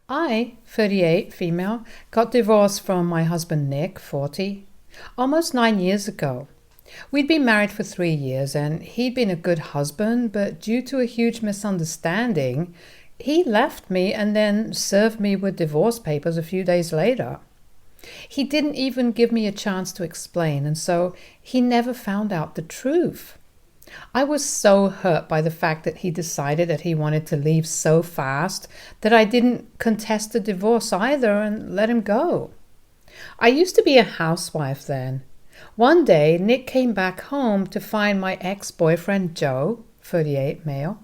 I, 38, female, got divorced from my husband Nick, 40, almost 9 years ago. We'd been married for 3 years and he'd been a good husband, but due to a huge misunderstanding, he left me and then served me with divorce papers a few days later. He didn't even give me a chance to explain, and so he never found out the truth. I was so hurt by the fact that he decided that he wanted to leave so fast that I didn't contest the divorce either and let him go. I used to be a housewife then. One day, Nick came back home to find my ex-boyfriend Joe, 38 male,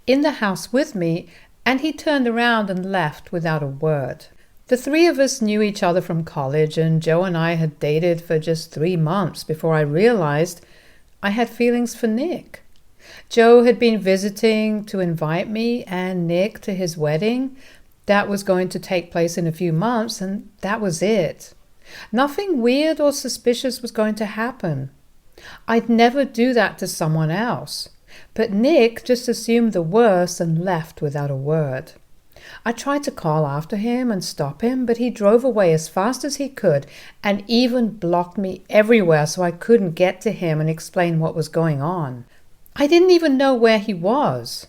in the house with me, and he turned around and left without a word. The three of us knew each other from college, and Joe and I had dated for just 3 months before I realized I had feelings for Nick. Joe had been visiting to invite me and Nick to his wedding. That was going to take place in a few months, and that was it. Nothing weird or suspicious was going to happen. I'd never do that to someone else. But Nick just assumed the worst and left without a word. I tried to call after him and stop him, but he drove away as fast as he could and even blocked me everywhere so I couldn't get to him and explain what was going on. I didn't even know where he was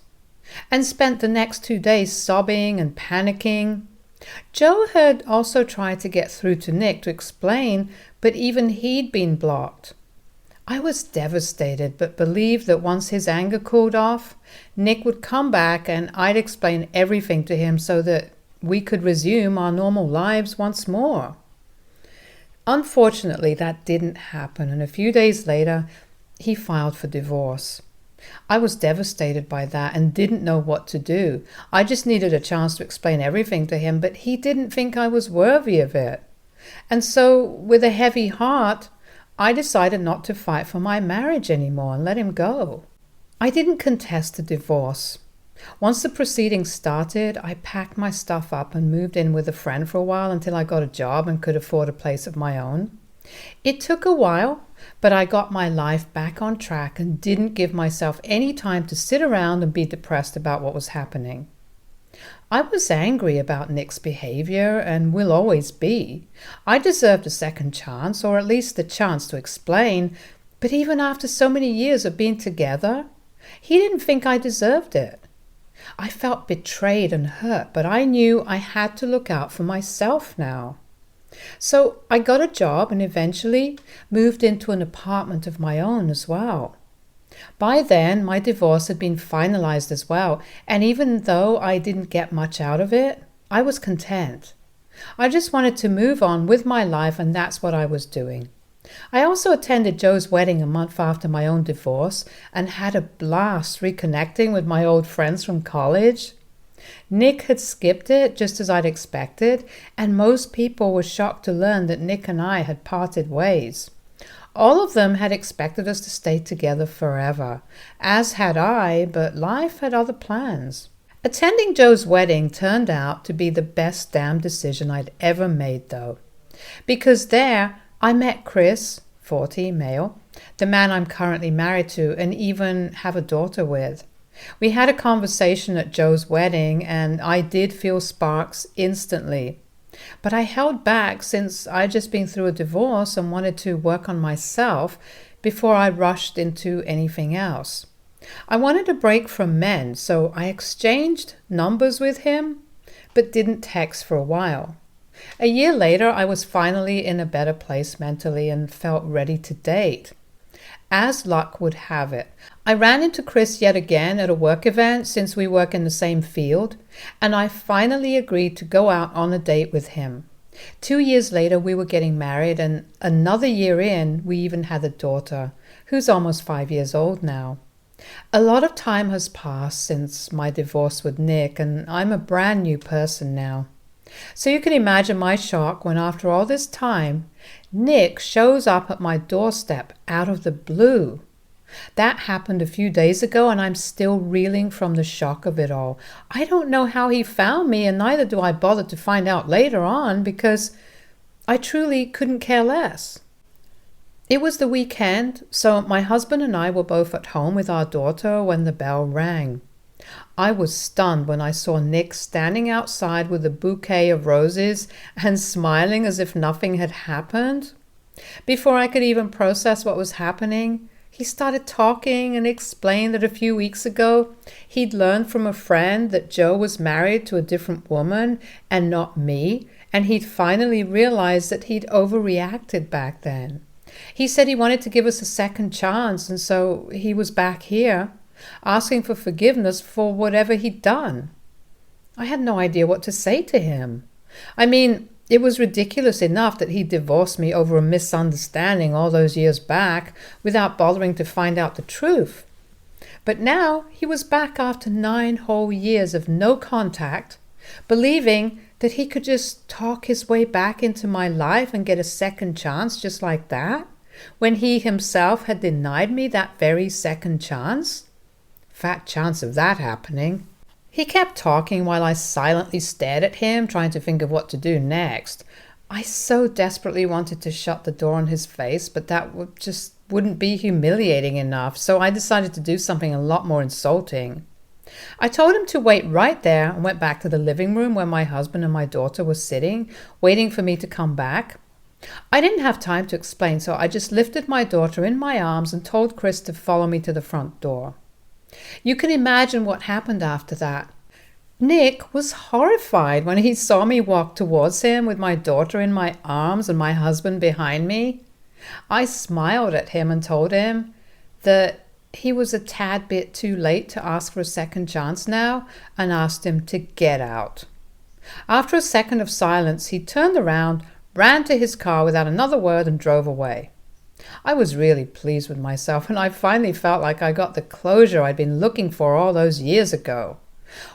and spent the next 2 days sobbing and panicking. Joe had also tried to get through to Nick to explain, but even he'd been blocked. I was devastated, but believed that once his anger cooled off, Nick would come back and I'd explain everything to him so that we could resume our normal lives once more. Unfortunately, that didn't happen, and a few days later, he filed for divorce. I was devastated by that and didn't know what to do. I just needed a chance to explain everything to him, but he didn't think I was worthy of it. And so, with a heavy heart, I decided not to fight for my marriage anymore and let him go. I didn't contest the divorce. Once the proceedings started, I packed my stuff up and moved in with a friend for a while until I got a job and could afford a place of my own. It took a while, but I got my life back on track and didn't give myself any time to sit around and be depressed about what was happening. I was angry about Nick's behavior and will always be. I deserved a second chance, or at least the chance to explain, but even after so many years of being together, he didn't think I deserved it. I felt betrayed and hurt, but I knew I had to look out for myself now. So I got a job and eventually moved into an apartment of my own as well. By then, my divorce had been finalized as well, and even though I didn't get much out of it, I was content. I just wanted to move on with my life, and that's what I was doing. I also attended Joe's wedding a month after my own divorce and had a blast reconnecting with my old friends from college. Nick had skipped it just as I'd expected, and most people were shocked to learn that Nick and I had parted ways. All of them had expected us to stay together forever, as had I, but life had other plans. Attending Joe's wedding turned out to be the best damn decision I'd ever made, though, because there I met Chris, 40, male, the man I'm currently married to and even have a daughter with. We had a conversation at Joe's wedding, and I did feel sparks instantly. But I held back since I'd just been through a divorce and wanted to work on myself before I rushed into anything else. I wanted a break from men, so I exchanged numbers with him, but didn't text for a while. A year later, I was finally in a better place mentally and felt ready to date. As luck would have it, I ran into Chris yet again at a work event since we work in the same field, and I finally agreed to go out on a date with him. 2 years later, we were getting married, and another year in, we even had a daughter, who's almost 5 years old now. A lot of time has passed since my divorce with Nick, and I'm a brand new person now. So you can imagine my shock when after all this time, Nick shows up at my doorstep out of the blue. That happened a few days ago, and I'm still reeling from the shock of it all. I don't know how he found me, and neither do I bother to find out later on, because I truly couldn't care less. It was the weekend, so my husband and I were both at home with our daughter when the bell rang. I was stunned when I saw Nick standing outside with a bouquet of roses and smiling as if nothing had happened. Before I could even process what was happening, he started talking and explained that a few weeks ago he'd learned from a friend that Joe was married to a different woman and not me, and he'd finally realized that he'd overreacted back then. He said he wanted to give us a second chance, and so he was back here, asking for forgiveness for whatever he'd done. I had no idea what to say to him. I mean, it was ridiculous enough that he divorced me over a misunderstanding all those years back without bothering to find out the truth. But now he was back after 9 whole years of no contact, believing that he could just talk his way back into my life and get a second chance just like that, when he himself had denied me that very second chance. Fat chance of that happening. He kept talking while I silently stared at him, trying to think of what to do next. I so desperately wanted to shut the door on his face, but that wouldn't be humiliating enough, so I decided to do something a lot more insulting. I told him to wait right there and went back to the living room where my husband and my daughter were sitting, waiting for me to come back. I didn't have time to explain, so I just lifted my daughter in my arms and told Chris to follow me to the front door. You can imagine what happened after that. Nick was horrified when he saw me walk towards him with my daughter in my arms and my husband behind me. I smiled at him and told him that he was a tad bit too late to ask for a second chance now, and asked him to get out. After a second of silence, he turned around, ran to his car without another word, and drove away. I was really pleased with myself, and I finally felt like I got the closure I'd been looking for all those years ago.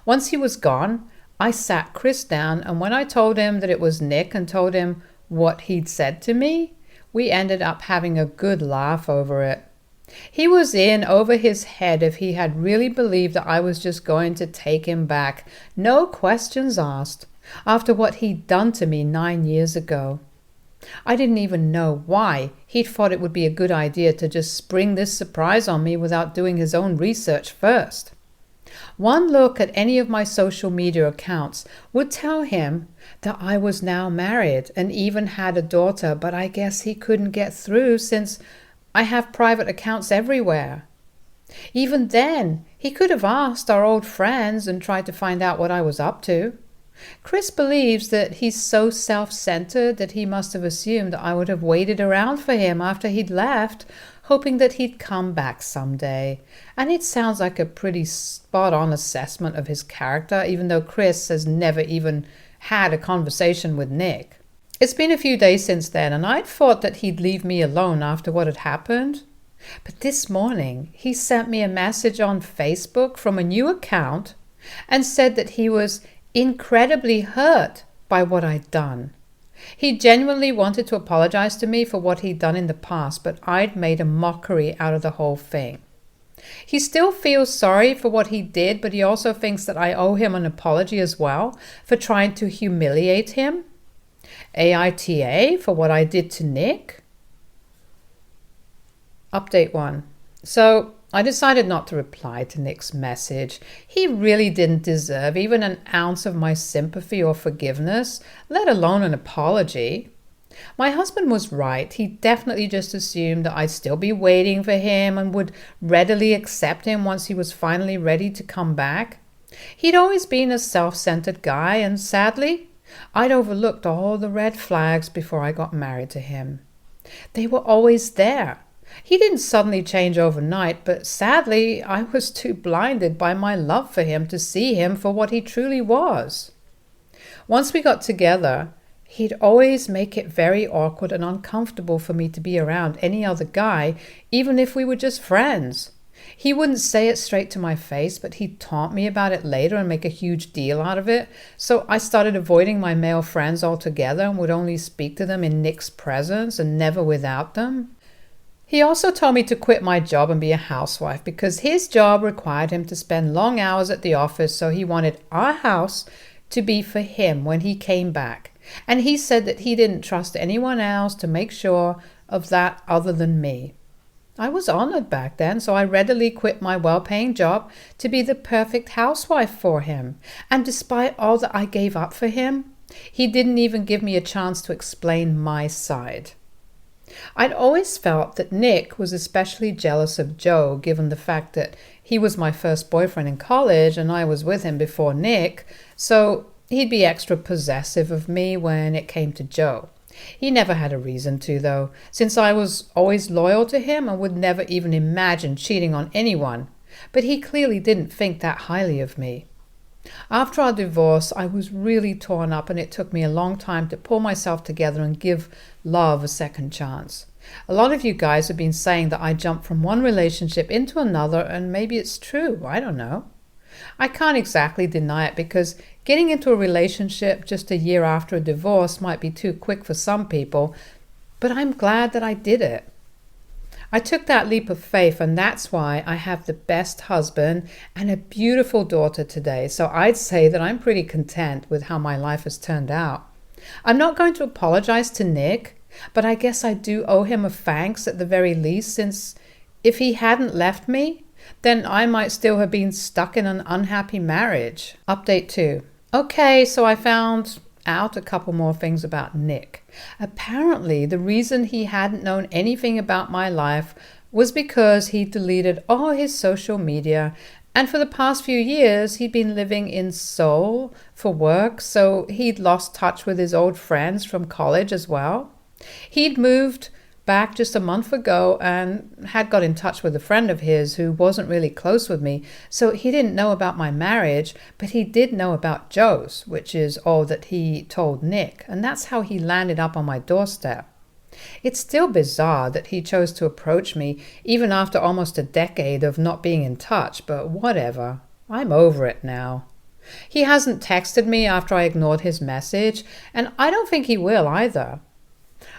Once he was gone, I sat Chris down, and when I told him that it was Nick and told him what he'd said to me, we ended up having a good laugh over it. He was in over his head if he had really believed that I was just going to take him back, no questions asked, after what he'd done to me 9 years ago. I didn't even know why he'd thought it would be a good idea to just spring this surprise on me without doing his own research first. One look at any of my social media accounts would tell him that I was now married and even had a daughter, but I guess he couldn't get through since I have private accounts everywhere. Even then, he could have asked our old friends and tried to find out what I was up to. Chris believes that he's so self-centered that he must have assumed that I would have waited around for him after he'd left, hoping that he'd come back someday. And it sounds like a pretty spot-on assessment of his character, even though Chris has never even had a conversation with Nick. It's been a few days since then, and I'd thought that he'd leave me alone after what had happened. But this morning, he sent me a message on Facebook from a new account and said that he was incredibly hurt by what I'd done. He genuinely wanted to apologize to me for what he'd done in the past, but I'd made a mockery out of the whole thing. He still feels sorry for what he did, but he also thinks that I owe him an apology as well for trying to humiliate him. AITA for what I did to Nick. Update 1. So I decided not to reply to Nick's message. He really didn't deserve even an ounce of my sympathy or forgiveness, let alone an apology. My husband was right. He definitely just assumed that I'd still be waiting for him and would readily accept him once he was finally ready to come back. He'd always been a self-centered guy, and sadly, I'd overlooked all the red flags before I got married to him. They were always there. He didn't suddenly change overnight, but sadly, I was too blinded by my love for him to see him for what he truly was. Once we got together, he'd always make it very awkward and uncomfortable for me to be around any other guy, even if we were just friends. He wouldn't say it straight to my face, but he'd taunt me about it later and make a huge deal out of it, so I started avoiding my male friends altogether and would only speak to them in Nick's presence and never without them. He also told me to quit my job and be a housewife because his job required him to spend long hours at the office, so he wanted our house to be for him when he came back. And he said that he didn't trust anyone else to make sure of that other than me. I was honored back then, so I readily quit my well-paying job to be the perfect housewife for him. And despite all that I gave up for him, he didn't even give me a chance to explain my side. I'd always felt that Nick was especially jealous of Joe, given the fact that he was my first boyfriend in college and I was with him before Nick, so he'd be extra possessive of me when it came to Joe. He never had a reason to, though, since I was always loyal to him and would never even imagine cheating on anyone, but he clearly didn't think that highly of me. After our divorce, I was really torn up, and it took me a long time to pull myself together and give love a second chance. A lot of you guys have been saying that I jumped from one relationship into another, and maybe it's true, I don't know. I can't exactly deny it, because getting into a relationship just a year after a divorce might be too quick for some people, but I'm glad that I did it. I took that leap of faith, and that's why I have the best husband and a beautiful daughter today. So I'd say that I'm pretty content with how my life has turned out. I'm not going to apologize to Nick, but I guess I do owe him a thanks at the very least, since if he hadn't left me, then I might still have been stuck in an unhappy marriage. Update 2. Okay, so I found out a couple more things about Nick. Apparently, the reason he hadn't known anything about my life was because he deleted all his social media, and for the past few years he'd been living in Seoul for work, so he'd lost touch with his old friends from college as well. He'd moved back just a month ago and had got in touch with a friend of his who wasn't really close with me, so he didn't know about my marriage, but he did know about Joe's, which is all that he told Nick, and that's how he landed up on my doorstep. It's still bizarre that he chose to approach me even after almost a decade of not being in touch, but whatever. I'm over it now. He hasn't texted me after I ignored his message, and I don't think he will either.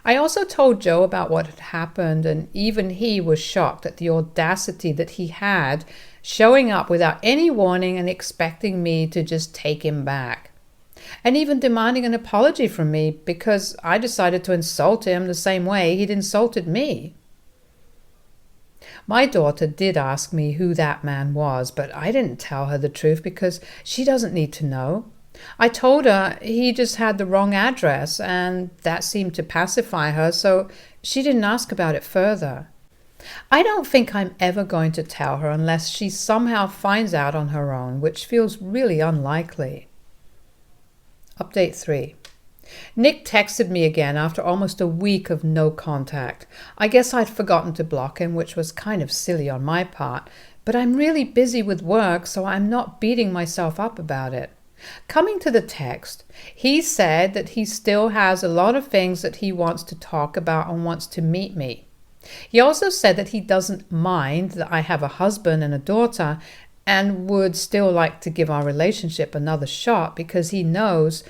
I also told Joe about what had happened, and even he was shocked at the audacity that he had, showing up without any warning and expecting me to just take him back. And even demanding an apology from me because I decided to insult him the same way he'd insulted me. My daughter did ask me who that man was, but I didn't tell her the truth because she doesn't need to know. I told her he just had the wrong address, and that seemed to pacify her, so she didn't ask about it further. I don't think I'm ever going to tell her unless she somehow finds out on her own, which feels really unlikely. Update 3. Nick texted me again after almost a week of no contact. I guess I'd forgotten to block him, which was kind of silly on my part, but I'm really busy with work, so I'm not beating myself up about it. Coming to the text, he said that he still has a lot of things that he wants to talk about and wants to meet me. He also said that he doesn't mind that I have a husband and a daughter and would still like to give our relationship another shot because he knows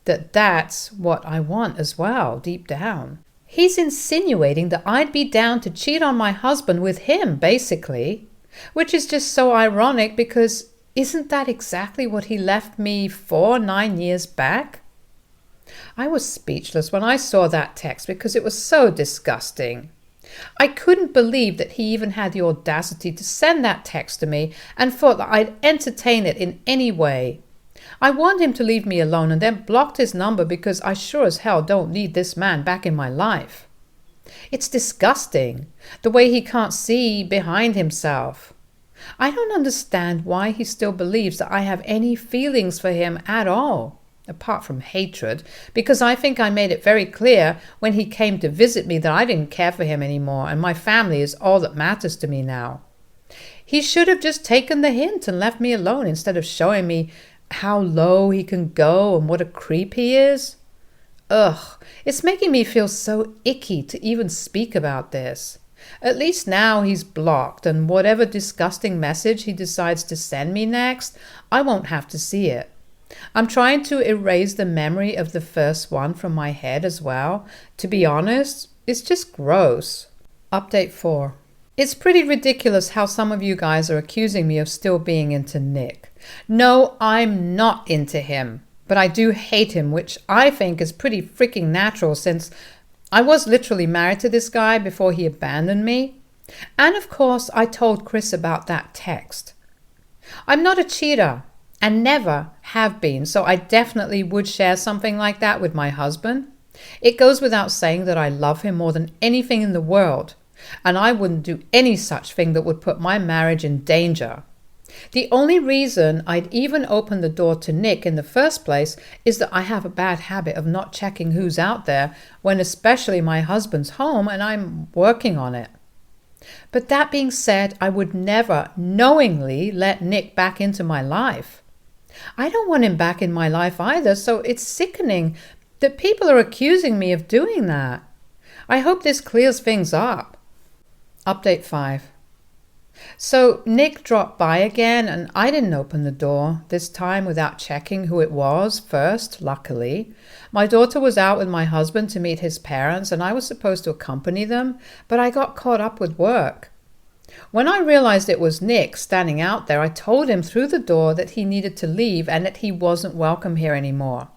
that that's what I want as well, deep down. He's insinuating that I'd be down to cheat on my husband with him, basically, which is just so ironic because isn't that exactly what he left me for 9 years back? I was speechless when I saw that text because it was so disgusting. I couldn't believe that he even had the audacity to send that text to me and thought that I'd entertain it in any way. I warned him to leave me alone and then blocked his number because I sure as hell don't need this man back in my life. It's disgusting, the way he can't see behind himself. I don't understand why he still believes that I have any feelings for him at all, apart from hatred, because I think I made it very clear when he came to visit me that I didn't care for him anymore and my family is all that matters to me now. He should have just taken the hint and left me alone instead of showing me how low he can go and what a creep he is. Ugh, it's making me feel so icky to even speak about this. At least now he's blocked, and whatever disgusting message he decides to send me next, I won't have to see it. I'm trying to erase the memory of the first one from my head as well. To be honest, it's just gross. Update 4. It's pretty ridiculous how some of you guys are accusing me of still being into Nick. No, I'm not into him, but I do hate him, which I think is pretty freaking natural since I was literally married to this guy before he abandoned me. And of course, I told Chris about that text. I'm not a cheater and never have been, so I definitely would share something like that with my husband. It goes without saying that I love him more than anything in the world, and I wouldn't do any such thing that would put my marriage in danger. The only reason I'd even open the door to Nick in the first place is that I have a bad habit of not checking who's out there when especially my husband's home, and I'm working on it. But that being said, I would never knowingly let Nick back into my life. I don't want him back in my life either, so it's sickening that people are accusing me of doing that. I hope this clears things up. Update 5. So Nick dropped by again, and I didn't open the door, this time without checking who it was first, luckily. My daughter was out with my husband to meet his parents, and I was supposed to accompany them, but I got caught up with work. When I realized it was Nick standing out there, I told him through the door that he needed to leave and that he wasn't welcome here anymore.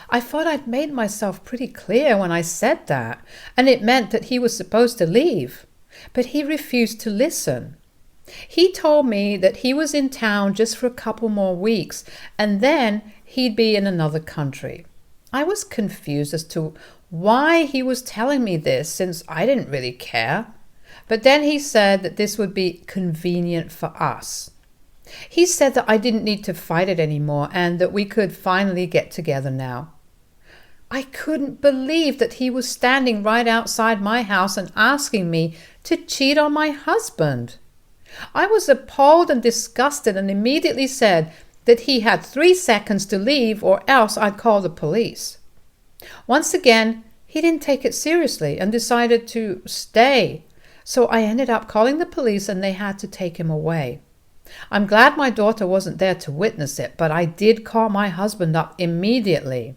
I thought I'd made myself pretty clear when I said that, and it meant that he was supposed to leave. But he refused to listen. He told me that he was in town just for a couple more weeks, and then he'd be in another country. I was confused as to why he was telling me this, since I didn't really care. But then he said that this would be convenient for us. He said that I didn't need to fight it anymore and that we could finally get together now. I couldn't believe that he was standing right outside my house and asking me to cheat on my husband. I was appalled and disgusted and immediately said that he had 3 seconds to leave or else I'd call the police. Once again, he didn't take it seriously and decided to stay. So I ended up calling the police and they had to take him away. I'm glad my daughter wasn't there to witness it, but I did call my husband up immediately.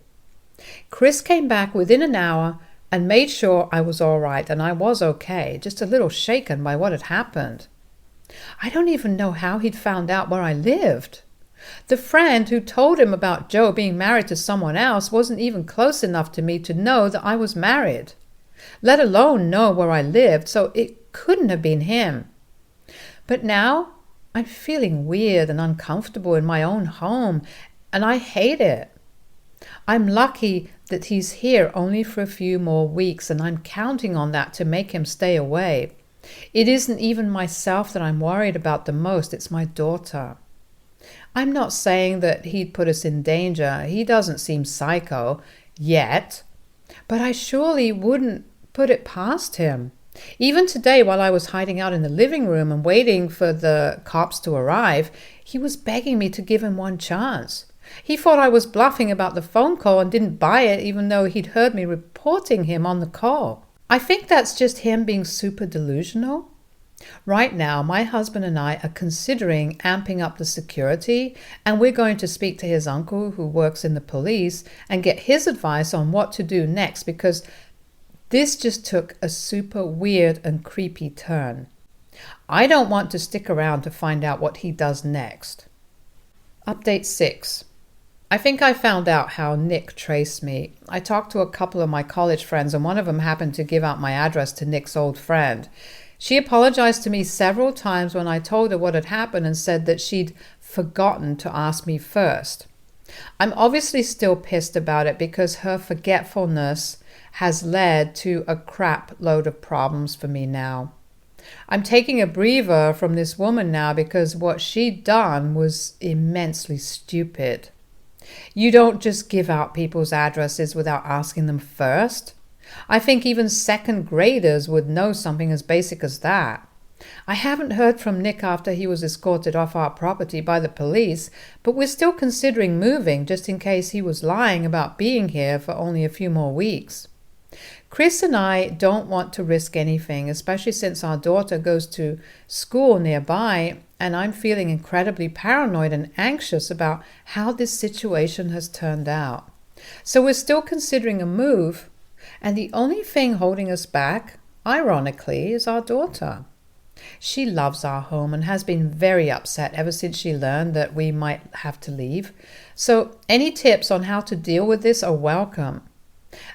Chris came back within an hour and made sure I was all right, and I was okay, just a little shaken by what had happened. I don't even know how he'd found out where I lived. The friend who told him about Joe being married to someone else wasn't even close enough to me to know that I was married, let alone know where I lived, so it couldn't have been him. But now I'm feeling weird and uncomfortable in my own home, and I hate it. I'm lucky that he's here only for a few more weeks, and I'm counting on that to make him stay away. It isn't even myself that I'm worried about the most, it's my daughter. I'm not saying that he'd put us in danger. He doesn't seem psycho yet, but I surely wouldn't put it past him. Even today, while I was hiding out in the living room and waiting for the cops to arrive, he was begging me to give him one chance. He thought I was bluffing about the phone call and didn't buy it, even though he'd heard me reporting him on the call. I think that's just him being super delusional. Right now, my husband and I are considering amping up the security, and we're going to speak to his uncle who works in the police and get his advice on what to do next, because this just took a super weird and creepy turn. I don't want to stick around to find out what he does next. Update 6. I think I found out how Nick traced me. I talked to a couple of my college friends, and one of them happened to give out my address to Nick's old friend. She apologized to me several times when I told her what had happened and said that she'd forgotten to ask me first. I'm obviously still pissed about it because her forgetfulness has led to a crap load of problems for me now. I'm taking a breather from this woman now because what she'd done was immensely stupid. You don't just give out people's addresses without asking them first. I think even second graders would know something as basic as that. I haven't heard from Nick after he was escorted off our property by the police, but we're still considering moving just in case he was lying about being here for only a few more weeks. Chris and I don't want to risk anything, especially since our daughter goes to school nearby, and I'm feeling incredibly paranoid and anxious about how this situation has turned out. So we're still considering a move, and the only thing holding us back, ironically, is our daughter. She loves our home and has been very upset ever since she learned that we might have to leave. So any tips on how to deal with this are welcome.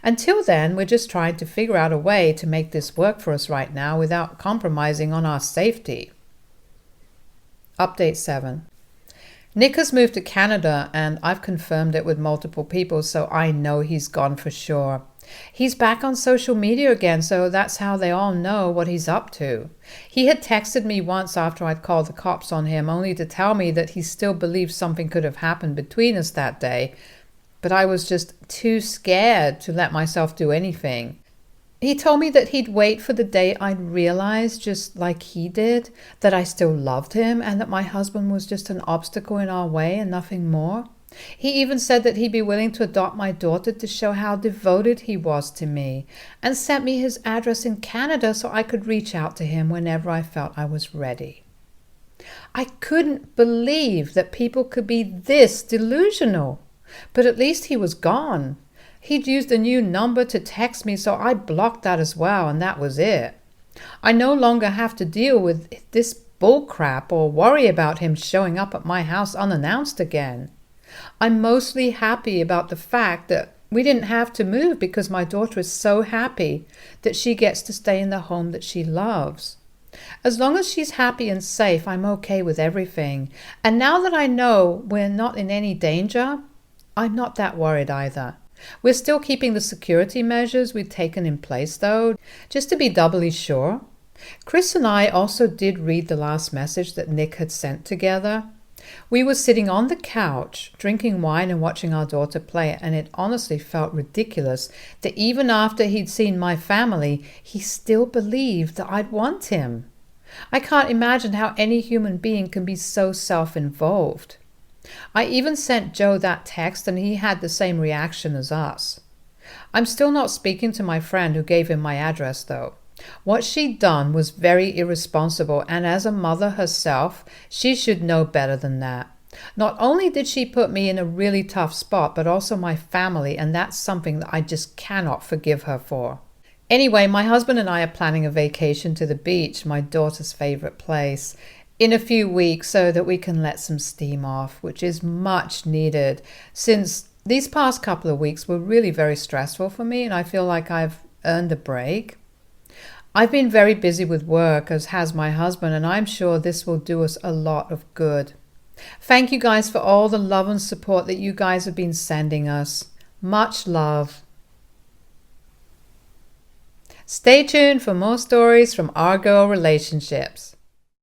Until then, we're just trying to figure out a way to make this work for us right now without compromising on our safety. Update 7. Nick has moved to Canada and I've confirmed it with multiple people, so I know he's gone for sure. He's back on social media again, so that's how they all know what he's up to. He had texted me once after I'd called the cops on him, only to tell me that he still believes something could have happened between us that day, but I was just too scared to let myself do anything. He told me that he'd wait for the day I'd realize, just like he did, that I still loved him and that my husband was just an obstacle in our way and nothing more. He even said that he'd be willing to adopt my daughter to show how devoted he was to me, and sent me his address in Canada so I could reach out to him whenever I felt I was ready. I couldn't believe that people could be this delusional, but at least he was gone. He'd used a new number to text me, so I blocked that as well, and that was it. I no longer have to deal with this bullcrap or worry about him showing up at my house unannounced again. I'm mostly happy about the fact that we didn't have to move because my daughter is so happy that she gets to stay in the home that she loves. As long as she's happy and safe, I'm okay with everything. And now that I know we're not in any danger, I'm not that worried either. We're still keeping the security measures we'd taken in place, though, just to be doubly sure. Chris and I also did read the last message that Nick had sent together. We were sitting on the couch, drinking wine and watching our daughter play, and it honestly felt ridiculous that even after he'd seen my family, he still believed that I'd want him. I can't imagine how any human being can be so self-involved. I even sent Joe that text and he had the same reaction as us. I'm still not speaking to my friend who gave him my address, though. What she'd done was very irresponsible, and as a mother herself, she should know better than that. Not only did she put me in a really tough spot, but also my family, and that's something that I just cannot forgive her for. Anyway, my husband and I are planning a vacation to the beach, my daughter's favorite place, in a few weeks so that we can let some steam off, which is much needed since these past couple of weeks were really very stressful for me and I feel like I've earned a break. I've been very busy with work, as has my husband, and I'm sure this will do us a lot of good. Thank you guys for all the love and support that you guys have been sending us. Much love. Stay tuned for more stories from our girl relationships.